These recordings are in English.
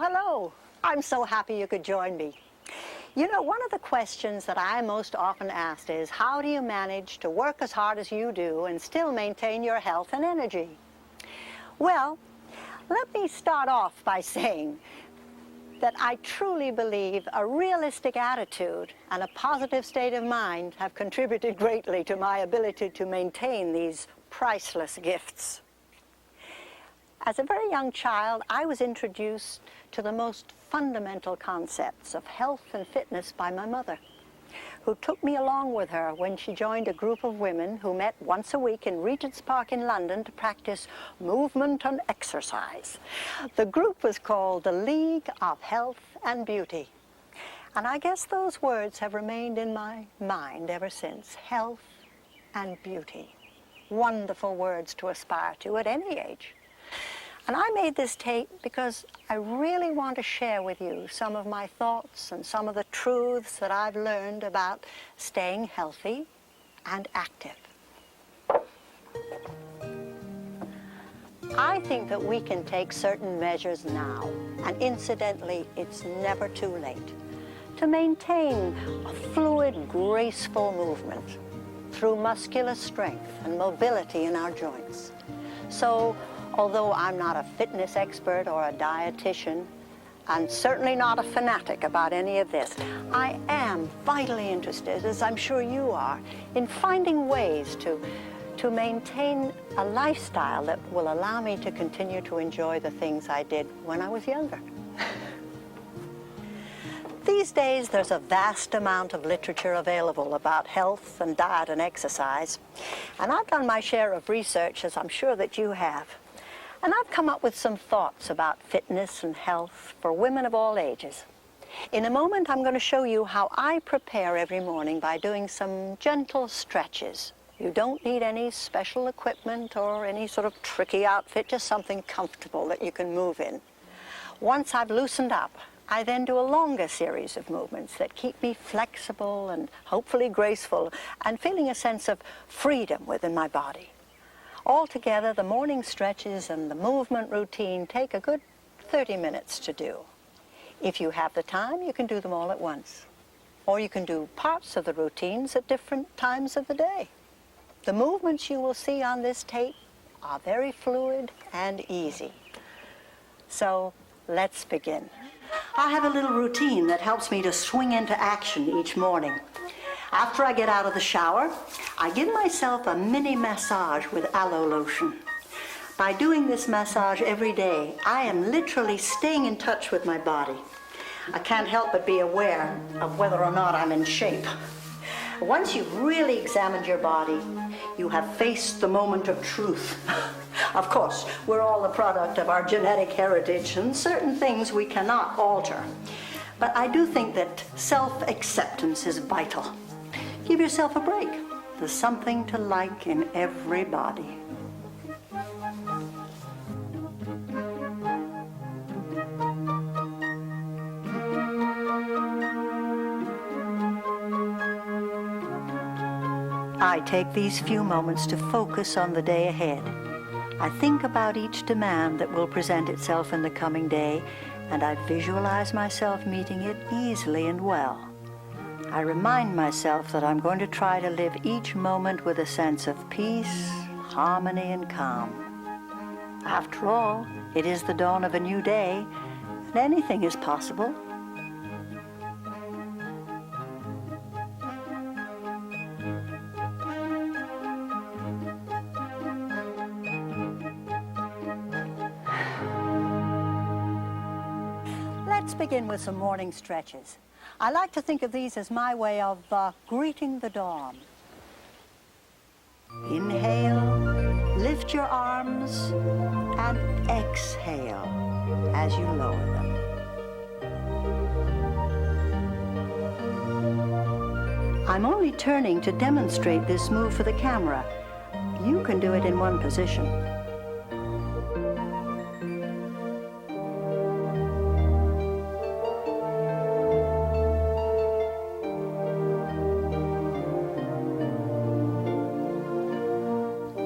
hello. I'm so happy you could join me. You know, one of the questions that I most often asked is, how do you manage to work as hard as you do and still maintain your health and energy? Well, let me start off by saying that I truly believe a realistic attitude and a positive state of mind have contributed greatly to my ability to maintain these priceless gifts. As a very young child, I was introduced to the most fundamental concepts of health and fitness by my mother, who took me along with her when she joined a group of women who met once a week in Regent's Park in London to practice movement and exercise. The group was called the League of Health and Beauty. And I guess those words have remained in my mind ever since. Health and beauty. Wonderful words to aspire to at any age. And I made this tape because I really want to share with you some of my thoughts and some of the truths that I've learned about staying healthy and active. I think that we can take certain measures now, and incidentally, it's never too late, to maintain a fluid, graceful movement through muscular strength and mobility in our joints. So, although I'm not a fitness expert or a dietitian, and certainly not a fanatic about any of this, I am vitally interested, as I'm sure you are, in finding ways to maintain a lifestyle that will allow me to continue to enjoy the things I did when I was younger. These days, there's a vast amount of literature available about health and diet and exercise, and I've done my share of research, as I'm sure that you have. And I've come up with some thoughts about fitness and health for women of all ages. In a moment, I'm going to show you how I prepare every morning by doing some gentle stretches. You don't need any special equipment or any sort of tricky outfit, just something comfortable that you can move in. Once I've loosened up, I then do a longer series of movements that keep me flexible and hopefully graceful and feeling a sense of freedom within my body. Altogether, the morning stretches and the movement routine take a good 30 minutes to do. If you have the time, you can do them all at once. Or you can do parts of the routines at different times of the day. The movements you will see on this tape are very fluid and easy. So let's begin. I have a little routine that helps me to swing into action each morning. After I get out of the shower, I give myself a mini massage with aloe lotion. By doing this massage every day, I am literally staying in touch with my body. I can't help but be aware of whether or not I'm in shape. Once you've really examined your body, you have faced the moment of truth. Of course, we're all the product of our genetic heritage, and certain things we cannot alter. But I do think that self-acceptance is vital. Give yourself a break. There's something to like in everybody. I take these few moments to focus on the day ahead. I think about each demand that will present itself in the coming day, and I visualize myself meeting it easily and well. I remind myself that I'm going to try to live each moment with a sense of peace, harmony, and calm. After all, it is the dawn of a new day, and anything is possible. Let's begin with some morning stretches. I like to think of these as my way of greeting the dawn. Inhale, lift your arms, and exhale as you lower them. I'm only turning to demonstrate this move for the camera. You can do it in one position.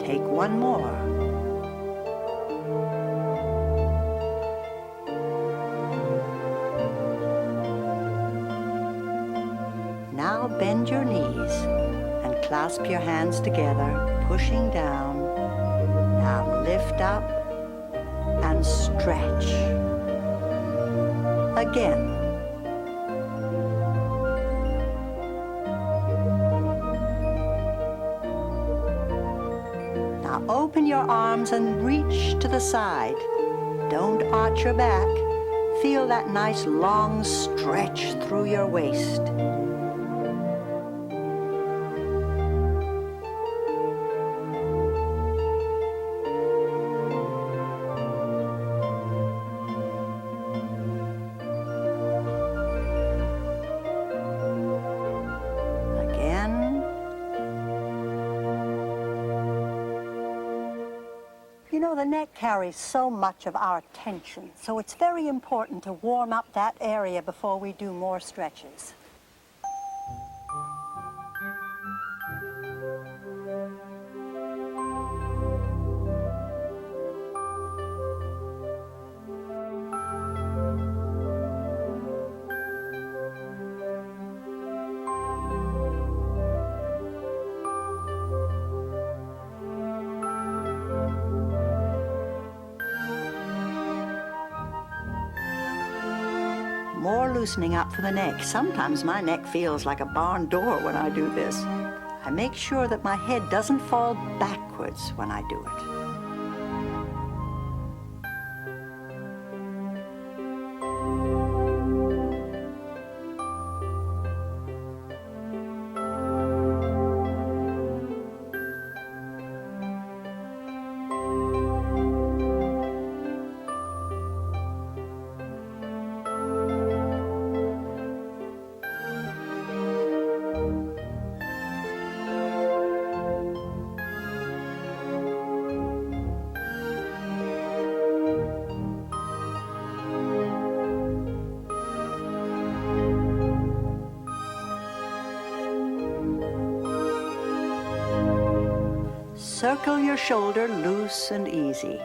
Take one more. clasp your hands together, pushing down. Now lift up and stretch. Again. Now open your arms and reach to the side. Don't arch your back. Feel that nice long stretch through your waist. You know, the neck carries so much of our attention, so it's very important to warm up that area before we do more stretches. More loosening up for the neck. Sometimes my neck feels like a barn door when I do this. I make sure that my head doesn't fall backwards when I do it. Circle your shoulder loose and easy.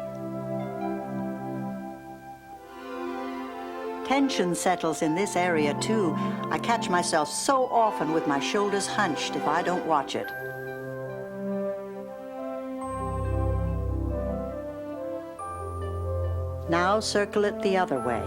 Tension settles in this area too. I catch myself so often with my shoulders hunched if I don't watch it. Now circle it the other way.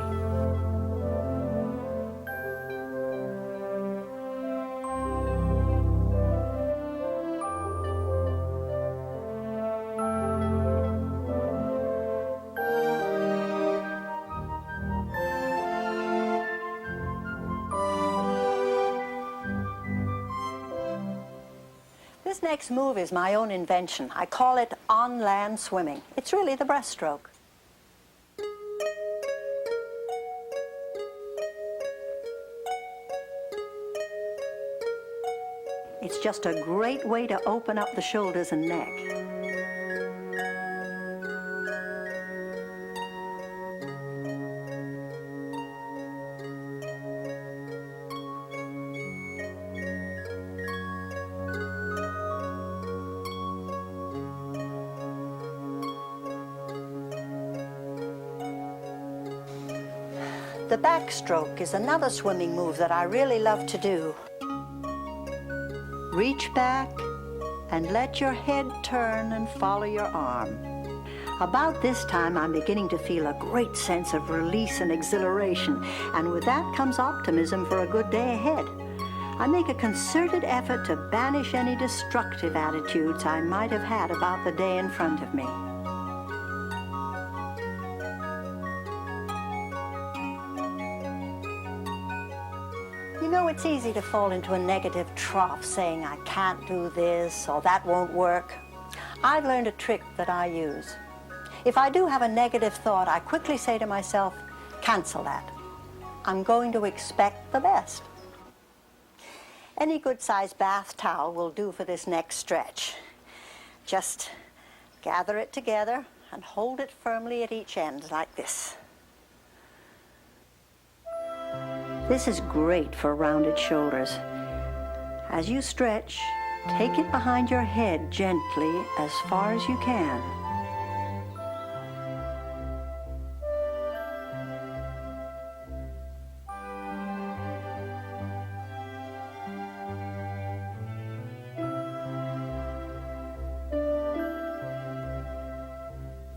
This next move is my own invention. I call it on-land swimming. It's really the breaststroke. It's just a great way to open up the shoulders and neck. The backstroke is another swimming move that I really love to do. Reach back and let your head turn and follow your arm. About this time, I'm beginning to feel a great sense of release and exhilaration, and with that comes optimism for a good day ahead. I make a concerted effort to banish any destructive attitudes I might have had about the day in front of me. You know, it's easy to fall into a negative trough saying, I can't do this or that won't work. I've learned a trick that I use. If I do have a negative thought, I quickly say to myself, cancel that. I'm going to expect the best. Any good-sized bath towel will do for this next stretch. Just gather it together and hold it firmly at each end like this. This is great for rounded shoulders. As you stretch, take it behind your head gently as far as you can.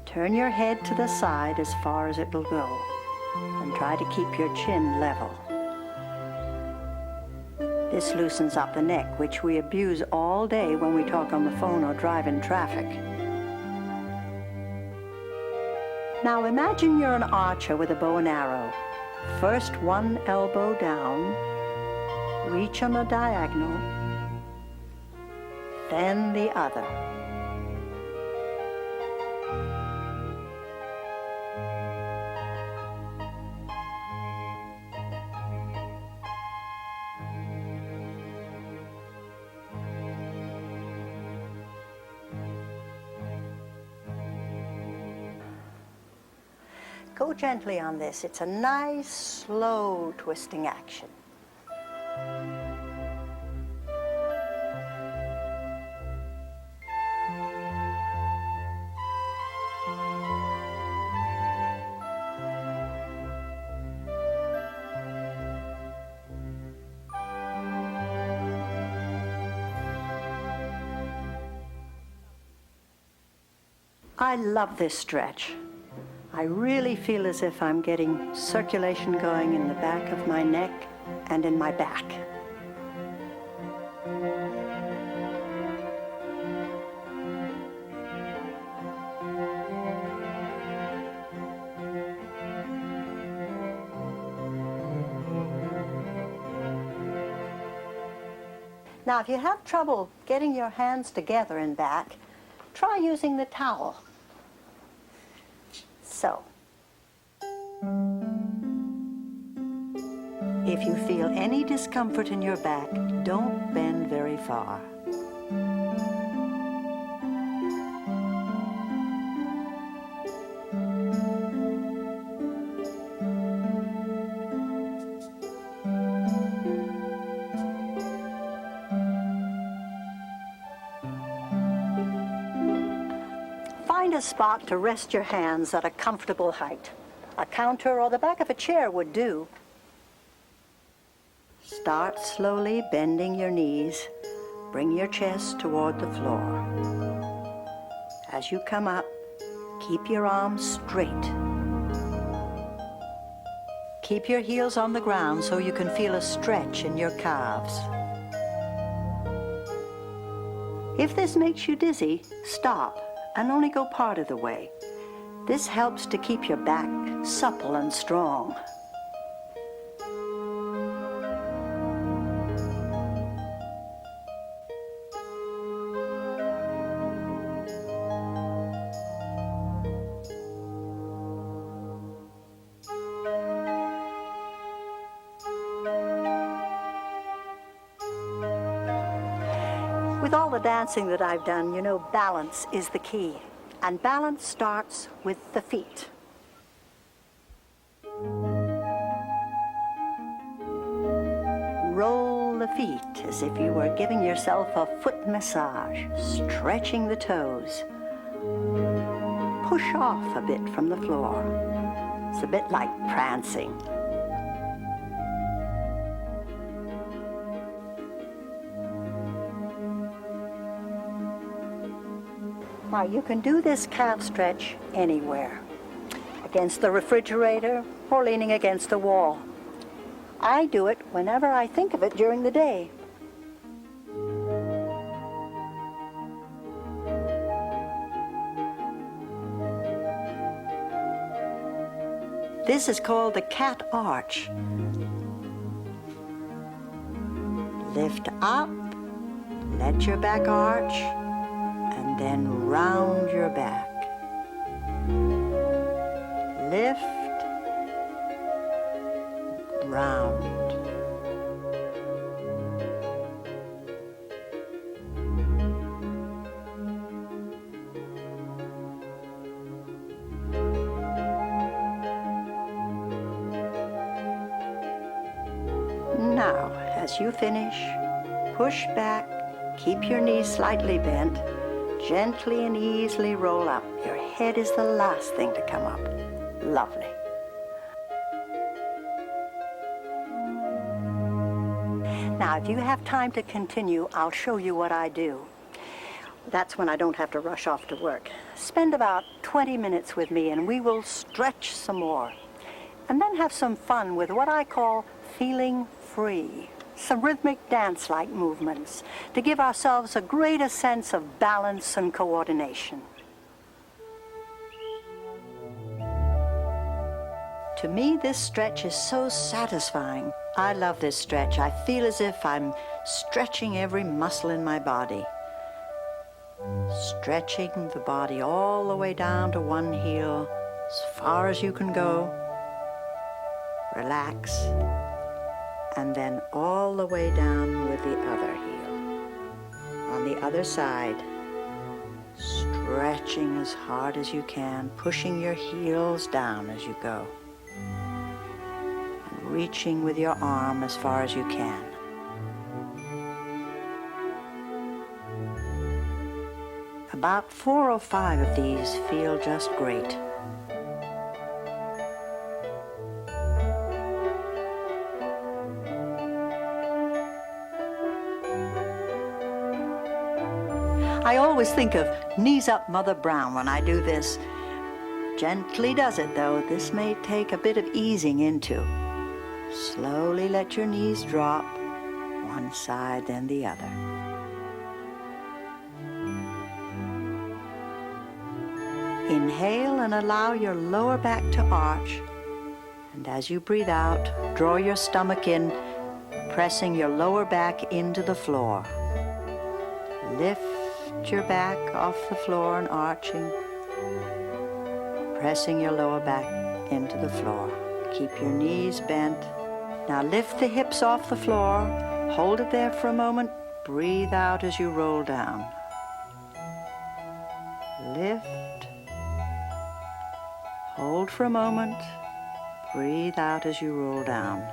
Turn your head to the side as far as it will go, and try to keep your chin level. This loosens up the neck, which we abuse all day when we talk on the phone or drive in traffic. Now imagine you're an archer with a bow and arrow. First one elbow down, reach on a diagonal, then the other. Go gently on this. It's a nice, slow twisting action. I love this stretch. I really feel as if I'm getting circulation going in the back of my neck and in my back. Now, if you have trouble getting your hands together in back, try using the towel. So, if you feel any discomfort in your back, don't bend very far. Find a spot to rest your hands at a comfortable height. A counter or the back of a chair would do. Start slowly bending your knees. Bring your chest toward the floor. As you come up, keep your arms straight. Keep your heels on the ground so you can feel a stretch in your calves. If this makes you dizzy, stop and only go part of the way. This helps to keep your back supple and strong. With all the dancing that I've done, you know, balance is the key. And balance starts with the feet. Roll the feet as if you were giving yourself a foot massage, stretching the toes. Push off a bit from the floor. It's a bit like prancing. Now, you can do this calf stretch anywhere, against the refrigerator or leaning against the wall. I do it whenever I think of it during the day. This is called the cat arch. Lift up, let your back arch, and then round your back. Lift, round. Now, as you finish, push back, keep your knees slightly bent, gently and easily roll up. Your head is the last thing to come up. Lovely. Now, if you have time to continue, I'll show you what I do. That's when I don't have to rush off to work. Spend about 20 minutes with me and we will stretch some more. And then have some fun with what I call feeling free. Some rhythmic dance-like movements to give ourselves a greater sense of balance and coordination. To me, this stretch is so satisfying. I love this stretch. I feel as if I'm stretching every muscle in my body. Stretching the body all the way down to one heel, as far as you can go. Relax. And then all the way down with the other heel. On the other side, stretching as hard as you can, pushing your heels down as you go. And reaching with your arm as far as you can. About 4 or 5 of these feel just great. I always think of knees up Mother Brown when I do this. Gently does it though. This may take a bit of easing into. Slowly let your knees drop, one side then the other. Inhale and allow your lower back to arch. And as you breathe out, draw your stomach in, pressing your lower back into the floor. Lift your back off the floor and arching, pressing your lower back into the floor. Keep your knees bent. Now lift the hips off the floor, hold it there for a moment, breathe out as you roll down. Lift, hold for a moment, breathe out as you roll down.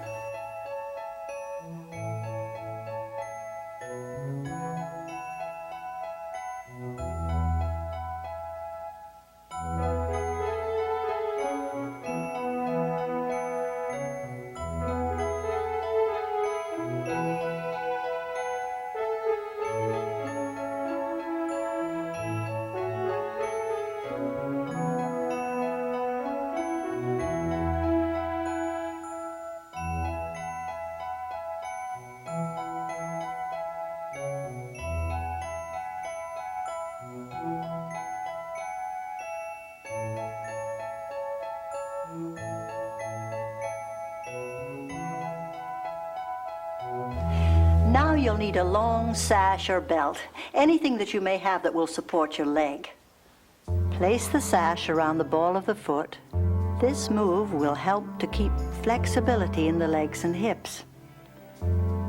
Now you'll need a long sash or belt, anything that you may have that will support your leg. Place the sash around the ball of the foot. This move will help to keep flexibility in the legs and hips.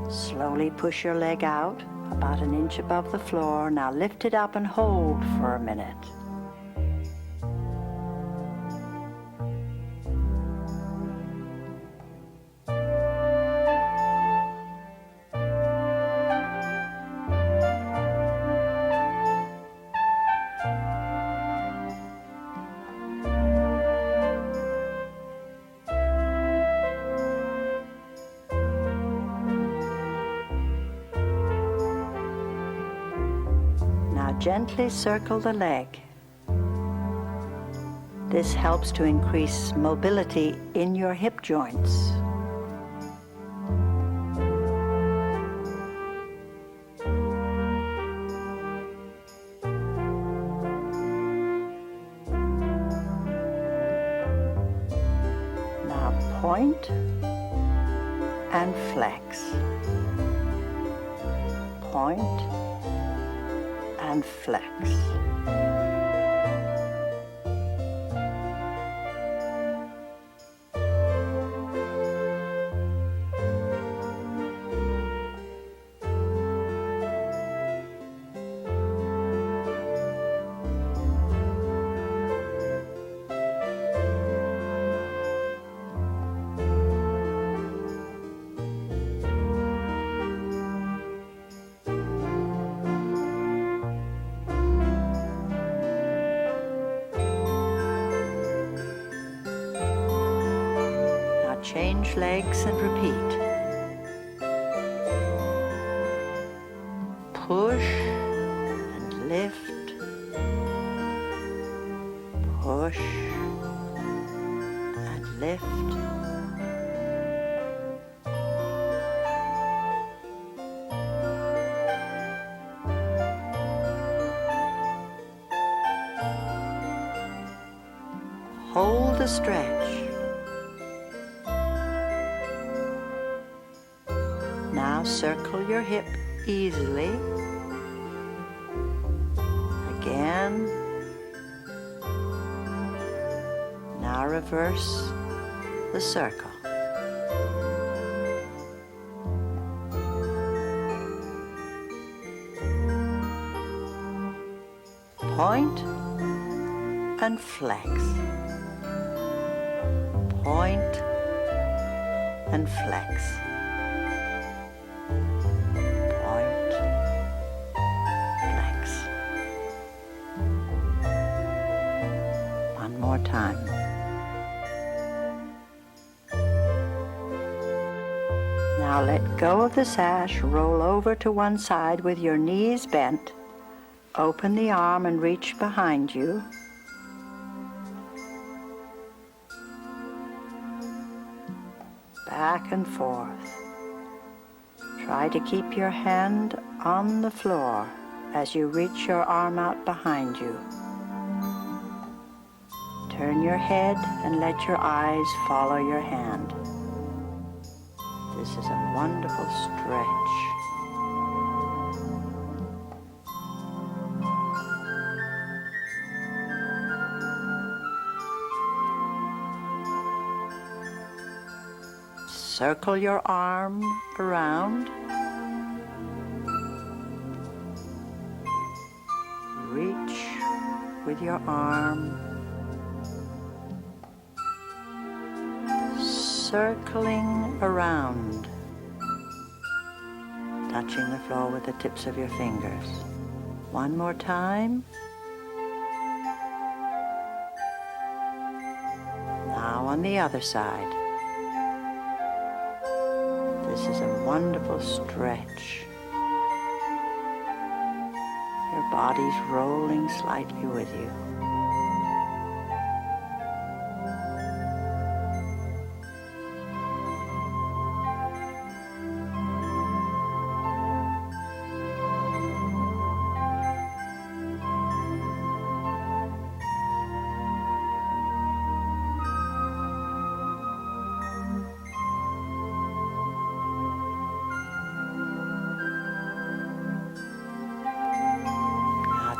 Slowly push your leg out, about an inch above the floor. Now lift it up and hold for a minute. Gently circle the leg. This helps to increase mobility in your hip joints. Now point and flex. Point and flex. Change legs and repeat. Push and lift push and lift. Hold the stretch. Now circle your hip easily. Again. Now reverse the circle. Point and flex. Point and flex. Point, flex. One more time. Now let go of the sash, roll over to one side with your knees bent. Open the arm and reach behind you. Back and forth. Try to keep your hand on the floor as you reach your arm out behind you. Turn your head and let your eyes follow your hand. This is a wonderful stretch. Circle your arm around. Reach with your arm. Circling around. Touching the floor with the tips of your fingers. One more time. Now on the other side. This is a wonderful stretch. Your body's rolling slightly with you.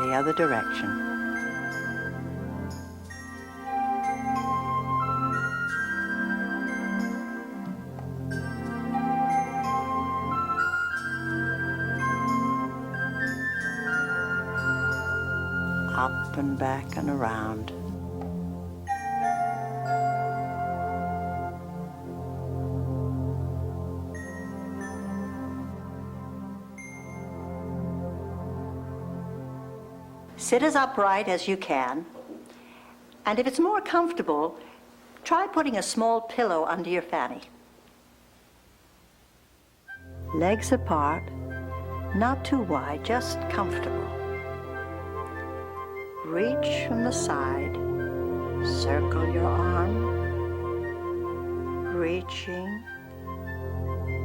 The other direction. Up and back and around. Sit as upright as you can, and if it's more comfortable, try putting a small pillow under your fanny. Legs apart, not too wide, just comfortable. Reach from the side, circle your arm, reaching,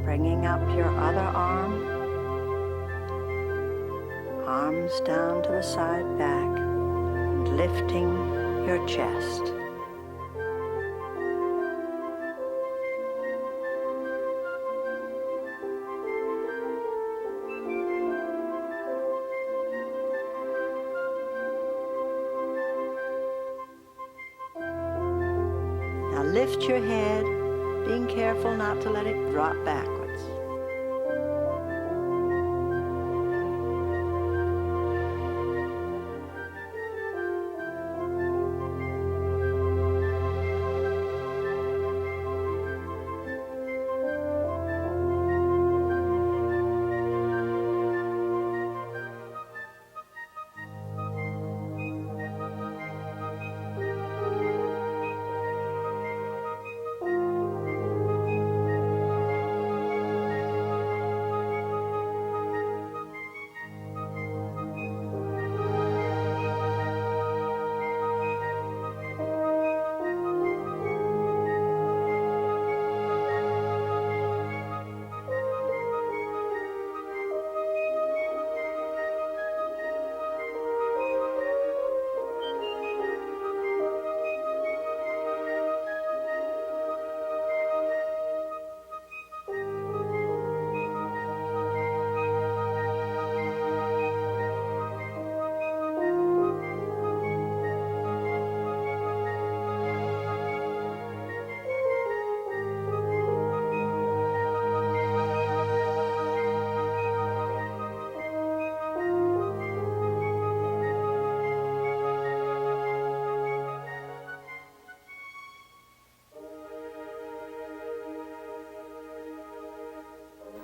bringing up your other arm, arms down to the side back, and lifting your chest. Now lift your head, being careful not to let it drop backwards.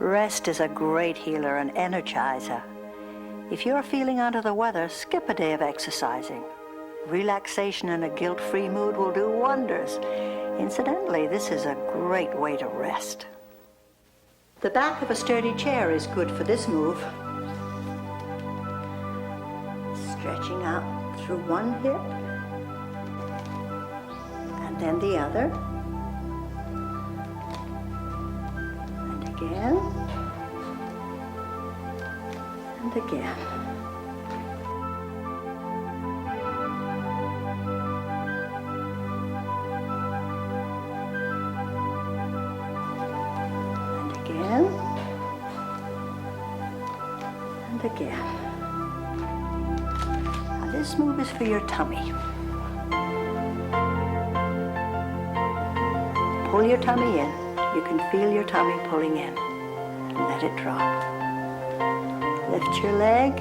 Rest is a great healer and energizer. If you're feeling under the weather, skip a day of exercising. Relaxation and a guilt-free mood will do wonders. Incidentally, this is a great way to rest. The back of a sturdy chair is good for this move. Stretching out through one hip, and then the other. And again, and again. And again. Now this move is for your tummy. Pull your tummy in. You can feel your tummy pulling in. And let it drop. Lift your leg.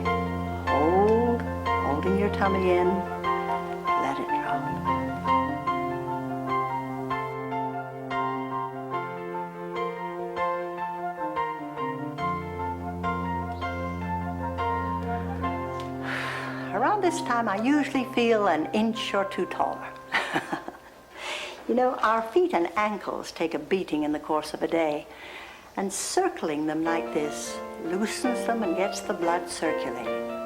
Holding your tummy in. Let it drop. Around this time, I usually feel an inch or two taller. You know, our feet and ankles take a beating in the course of a day, and circling them like this loosens them and gets the blood circulating.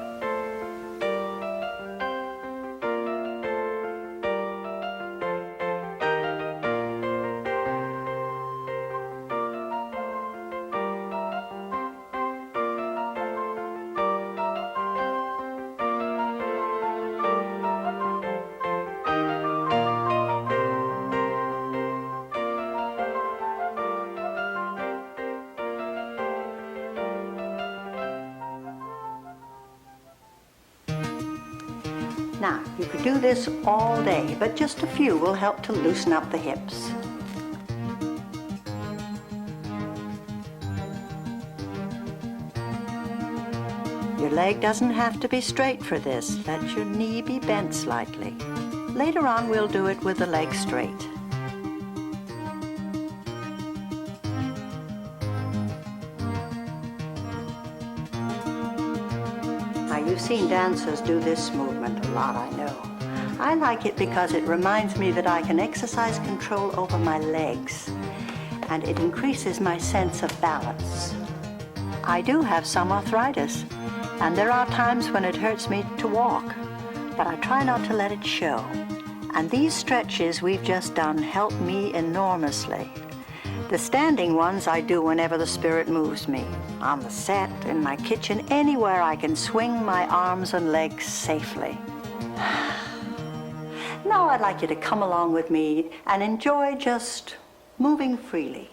Now, you could do this all day, but just a few will help to loosen up the hips. Your leg doesn't have to be straight for this. Let your knee be bent slightly. Later on, we'll do it with the leg straight. You've seen dancers do this movement a lot, I know. I like it because it reminds me that I can exercise control over my legs, and it increases my sense of balance. I do have some arthritis, and there are times when it hurts me to walk, but I try not to let it show. And these stretches we've just done help me enormously. The standing ones I do whenever the spirit moves me. On the set, in my kitchen, anywhere I can swing my arms and legs safely. Now I'd like you to come along with me and enjoy just moving freely.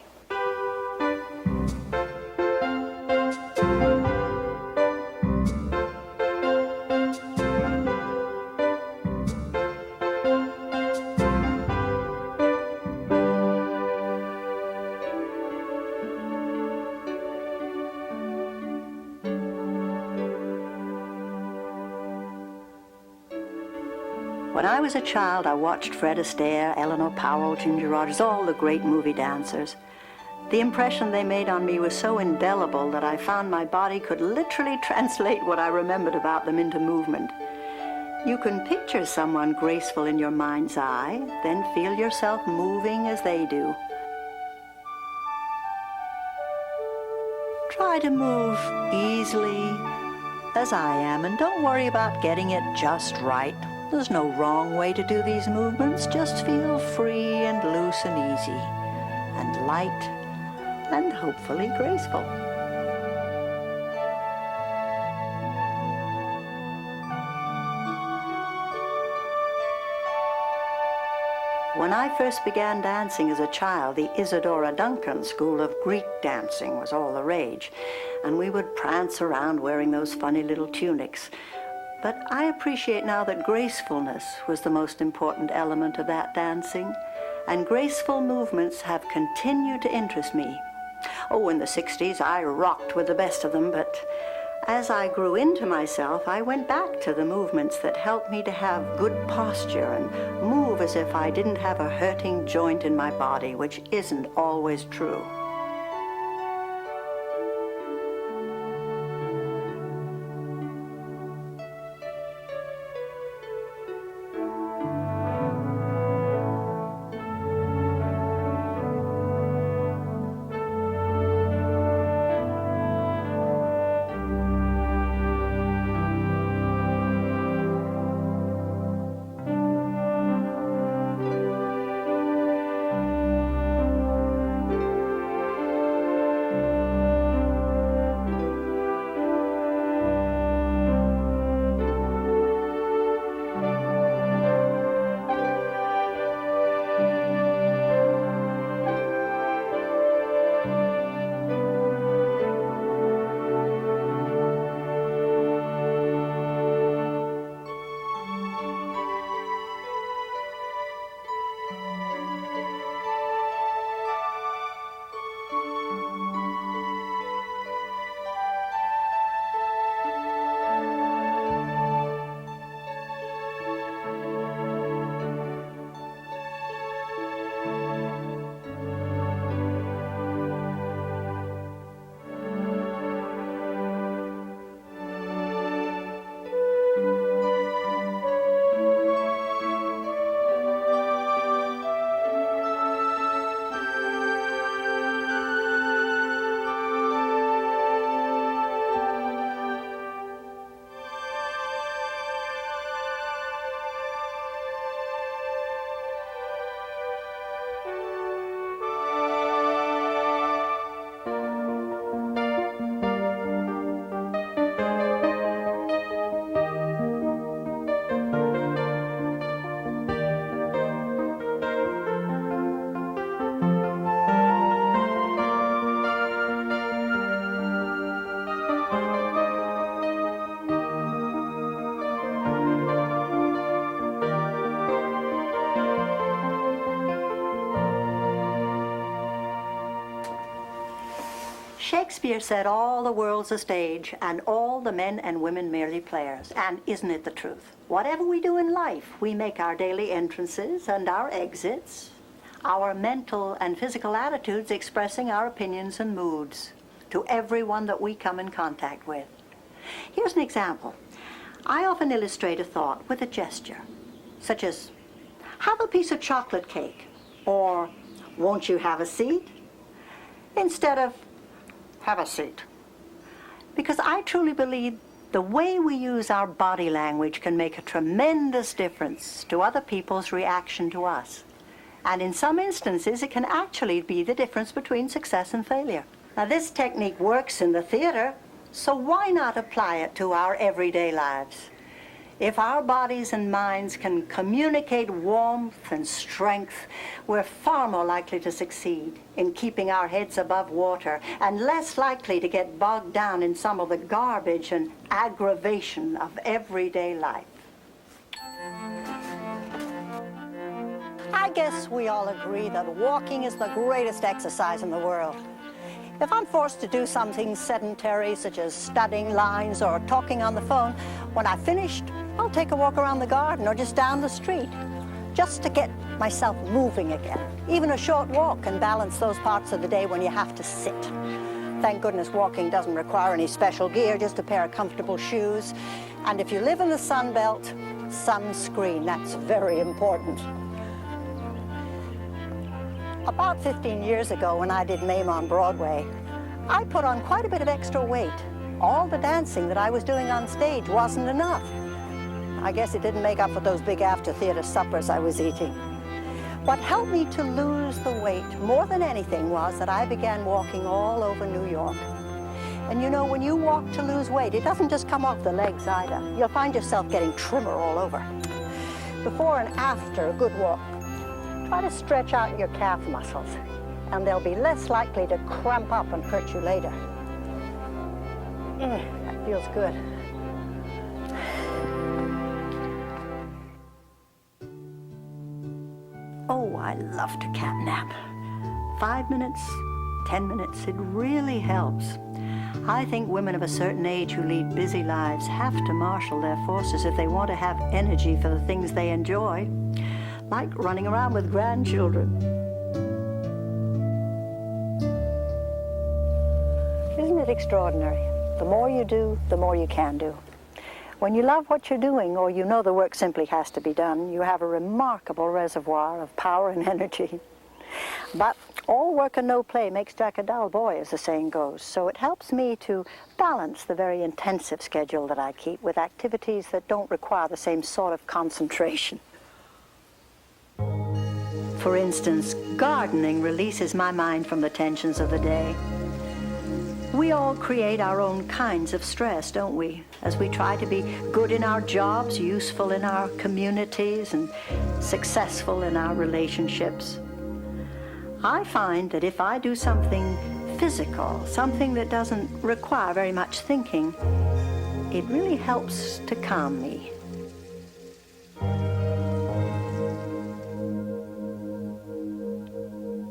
When I was a child, I watched Fred Astaire, Eleanor Powell, Ginger Rogers, all the great movie dancers. The impression they made on me was so indelible that I found my body could literally translate what I remembered about them into movement. You can picture someone graceful in your mind's eye, then feel yourself moving as they do. Try to move easily, as I am, and don't worry about getting it just right. There's no wrong way to do these movements. Just feel free and loose and easy, and light, and hopefully graceful. When I first began dancing as a child, the Isadora Duncan school of Greek dancing was all the rage, and we would prance around wearing those funny little tunics. But I appreciate now that gracefulness was the most important element of that dancing, and graceful movements have continued to interest me. Oh, in the 60s, I rocked with the best of them, but as I grew into myself, I went back to the movements that helped me to have good posture and move as if I didn't have a hurting joint in my body, which isn't always true. Shakespeare said all the world's a stage and all the men and women merely players. And isn't it the truth? Whatever we do in life, we make our daily entrances and our exits, our mental and physical attitudes expressing our opinions and moods to everyone that we come in contact with. Here's an example. I often illustrate a thought with a gesture, such as, have a piece of chocolate cake, or won't you have a seat? Instead of, have a seat. Because I truly believe the way we use our body language can make a tremendous difference to other people's reaction to us. And in some instances, it can actually be the difference between success and failure. Now, this technique works in the theater, so why not apply it to our everyday lives? If our bodies and minds can communicate warmth and strength, we're far more likely to succeed in keeping our heads above water and less likely to get bogged down in some of the garbage and aggravation of everyday life. I guess we all agree that walking is the greatest exercise in the world. If I'm forced to do something sedentary, such as studying lines or talking on the phone, when I've finished, I'll take a walk around the garden or just down the street, just to get myself moving again. Even a short walk can balance those parts of the day when you have to sit. Thank goodness walking doesn't require any special gear, just a pair of comfortable shoes. And if you live in the Sun Belt, sunscreen, that's very important. About 15 years ago, when I did Mame on Broadway, I put on quite a bit of extra weight. All the dancing that I was doing on stage wasn't enough. I guess it didn't make up for those big after-theater suppers I was eating. What helped me to lose the weight more than anything was that I began walking all over New York. And you know, when you walk to lose weight, it doesn't just come off the legs either. You'll find yourself getting trimmer all over. Before and after a good walk, try to stretch out your calf muscles, and they'll be less likely to cramp up and hurt you later. That feels good. Oh, I love to cat nap. 5 minutes, 10 minutes, it really helps. I think women of a certain age who lead busy lives have to marshal their forces if they want to have energy for the things they enjoy, like running around with grandchildren. Isn't it extraordinary? The more you do, the more you can do. When you love what you're doing, or you know the work simply has to be done, you have a remarkable reservoir of power and energy. But all work and no play makes Jack a dull boy, as the saying goes. So it helps me to balance the very intensive schedule that I keep with activities that don't require the same sort of concentration. For instance, gardening releases my mind from the tensions of the day. We all create our own kinds of stress, don't we? As we try to be good in our jobs, useful in our communities, and successful in our relationships. I find that if I do something physical, something that doesn't require very much thinking, it really helps to calm me.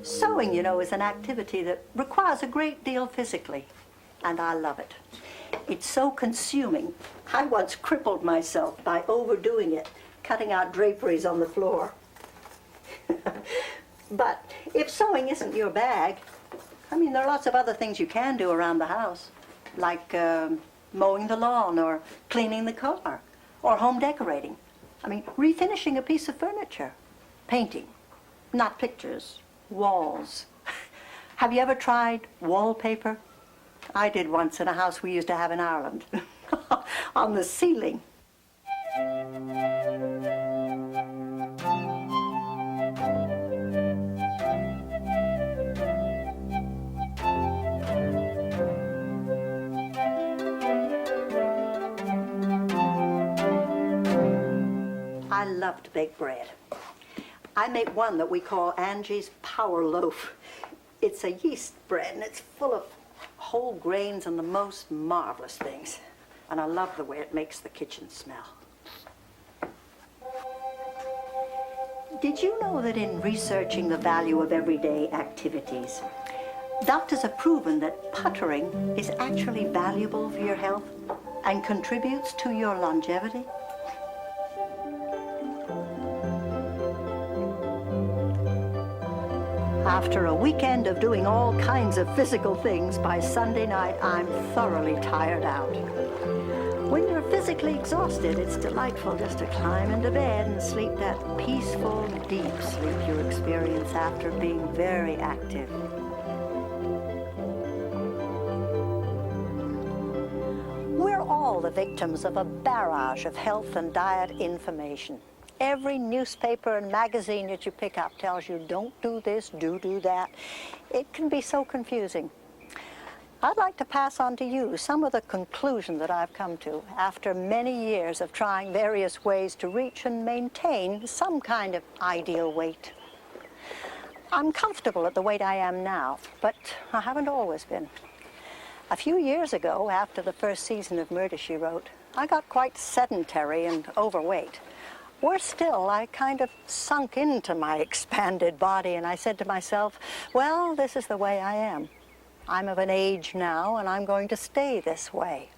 Sewing, you know, is an activity that requires a great deal physically, and I love it. It's so consuming. I once crippled myself by overdoing it, cutting out draperies on the floor. But if sewing isn't your bag, I mean, there are lots of other things you can do around the house, like mowing the lawn or cleaning the car or home decorating. I mean, refinishing a piece of furniture, painting, not pictures, walls. Have you ever tried wallpaper? I did once in a house we used to have in Ireland, on the ceiling. I love to bake bread. I make one that we call Angie's Power Loaf. It's a yeast bread, and it's full of whole grains and the most marvelous things. And I love the way it makes the kitchen smell. Did you know that in researching the value of everyday activities, Doctors have proven that puttering is actually valuable for your health and contributes to your longevity. After a weekend of doing all kinds of physical things, by Sunday night, I'm thoroughly tired out. When you're physically exhausted, it's delightful just to climb into bed and sleep that peaceful, deep sleep you experience after being very active. We're all the victims of a barrage of health and diet information. Every newspaper and magazine that you pick up tells you, don't do this, do that. It can be so confusing. I'd like to pass on to you some of the conclusions that I've come to after many years of trying various ways to reach and maintain some kind of ideal weight. I'm comfortable at the weight I am now, but I haven't always been. A few years ago, after the first season of Murder, She Wrote, I got quite sedentary and overweight. Worse still, I kind of sunk into my expanded body, and I said to myself, well, this is the way I am. I'm of an age now, and I'm going to stay this way.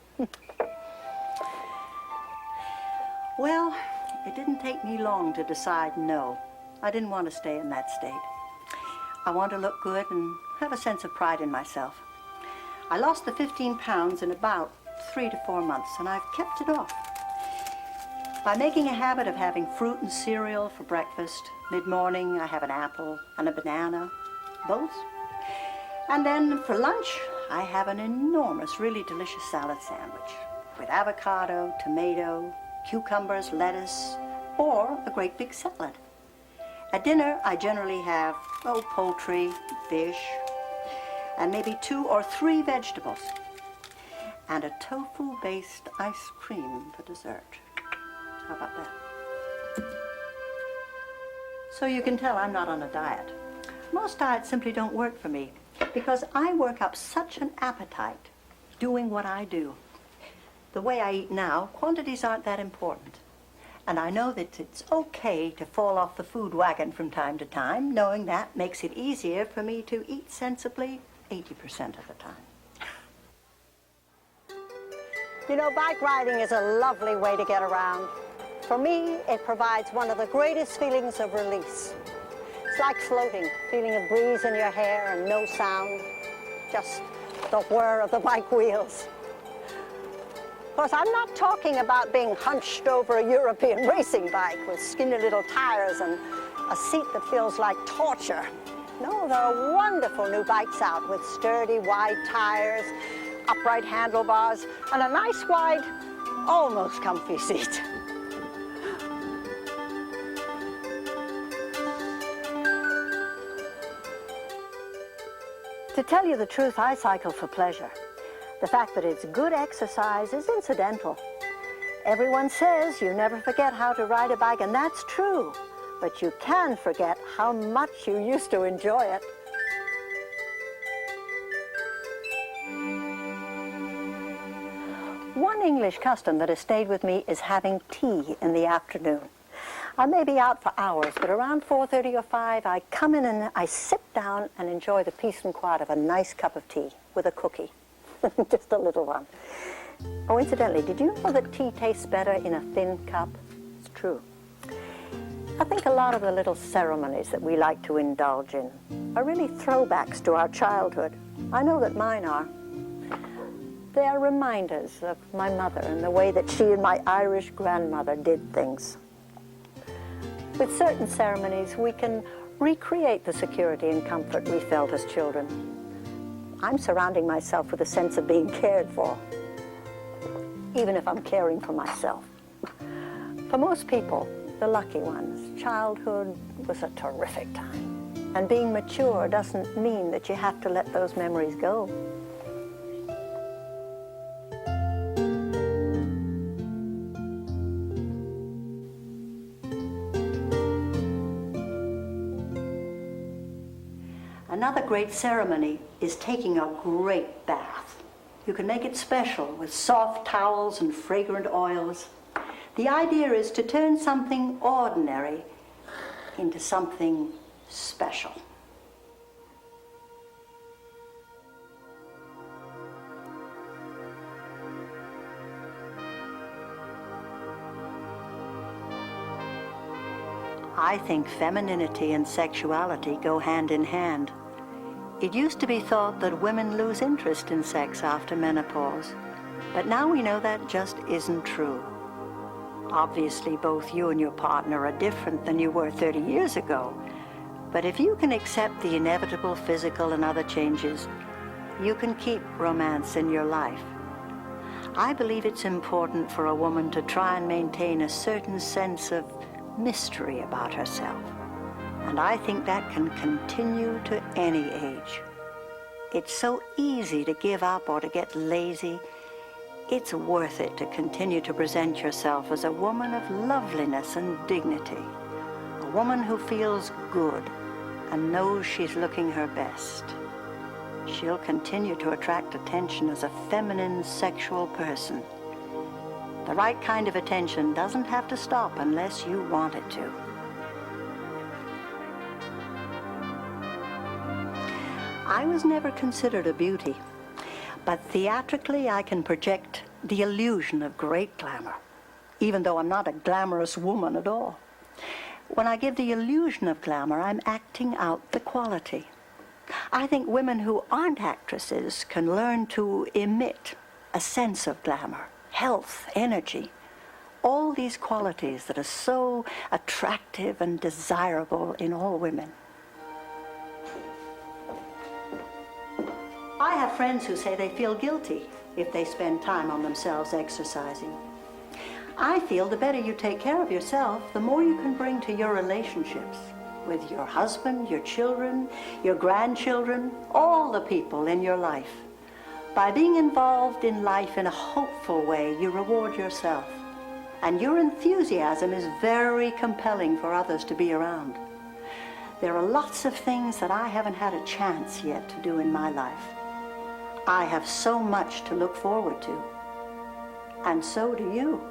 Well, it didn't take me long to decide no. I didn't want to stay in that state. I want to look good and have a sense of pride in myself. I lost the 15 pounds in about 3 to 4 months, and I've kept it off. By making a habit of having fruit and cereal for breakfast, mid-morning I have an apple and a banana, both. And then for lunch, I have an enormous, really delicious salad sandwich with avocado, tomato, cucumbers, lettuce, or a great big salad. At dinner, I generally have, poultry, fish, and maybe 2 or 3 vegetables, and a tofu-based ice cream for dessert. How about that? So you can tell I'm not on a diet. Most diets simply don't work for me because I work up such an appetite doing what I do. The way I eat now, quantities aren't that important. And I know that it's okay to fall off the food wagon from time to time, knowing that makes it easier for me to eat sensibly 80% of the time. You know, bike riding is a lovely way to get around. For me, it provides one of the greatest feelings of release. It's like floating, feeling a breeze in your hair and no sound, just the whir of the bike wheels. Of course, I'm not talking about being hunched over a European racing bike with skinny little tires and a seat that feels like torture. No, there are wonderful new bikes out with sturdy, wide tires, upright handlebars, and a nice, wide, almost comfy seat. To tell you the truth, I cycle for pleasure. The fact that it's good exercise is incidental. Everyone says you never forget how to ride a bike, and that's true. But you can forget how much you used to enjoy it. One English custom that has stayed with me is having tea in the afternoon. I may be out for hours, but around 4:30 or 5, I come in and I sit down and enjoy the peace and quiet of a nice cup of tea with a cookie. Just a little one. Oh, incidentally, did you know that tea tastes better in a thin cup? It's true. I think a lot of the little ceremonies that we like to indulge in are really throwbacks to our childhood. I know that mine are. They are reminders of my mother and the way that she and my Irish grandmother did things. With certain ceremonies, we can recreate the security and comfort we felt as children. I'm surrounding myself with a sense of being cared for, even if I'm caring for myself. For most people, the lucky ones, childhood was a terrific time. And being mature doesn't mean that you have to let those memories go. Another great ceremony is taking a great bath. You can make it special with soft towels and fragrant oils. The idea is to turn something ordinary into something special. I think femininity and sexuality go hand in hand. It used to be thought that women lose interest in sex after menopause, but now we know that just isn't true. Obviously, both you and your partner are different than you were 30 years ago, but if you can accept the inevitable physical and other changes, you can keep romance in your life. I believe it's important for a woman to try and maintain a certain sense of mystery about herself, and I think that can continue to any age. It's so easy to give up or to get lazy. It's worth it to continue to present yourself as a woman of loveliness and dignity, a woman who feels good and knows she's looking her best. She'll continue to attract attention as a feminine, sexual person. The right kind of attention doesn't have to stop unless you want it to. I was never considered a beauty, but theatrically I can project the illusion of great glamour, even though I'm not a glamorous woman at all. When I give the illusion of glamour, I'm acting out the quality. I think women who aren't actresses can learn to emit a sense of glamour, health, energy, all these qualities that are so attractive and desirable in all women. I have friends who say they feel guilty if they spend time on themselves exercising. I feel the better you take care of yourself, the more you can bring to your relationships with your husband, your children, your grandchildren, all the people in your life. By being involved in life in a hopeful way, you reward yourself. And your enthusiasm is very compelling for others to be around. There are lots of things that I haven't had a chance yet to do in my life. I have so much to look forward to. And so do you.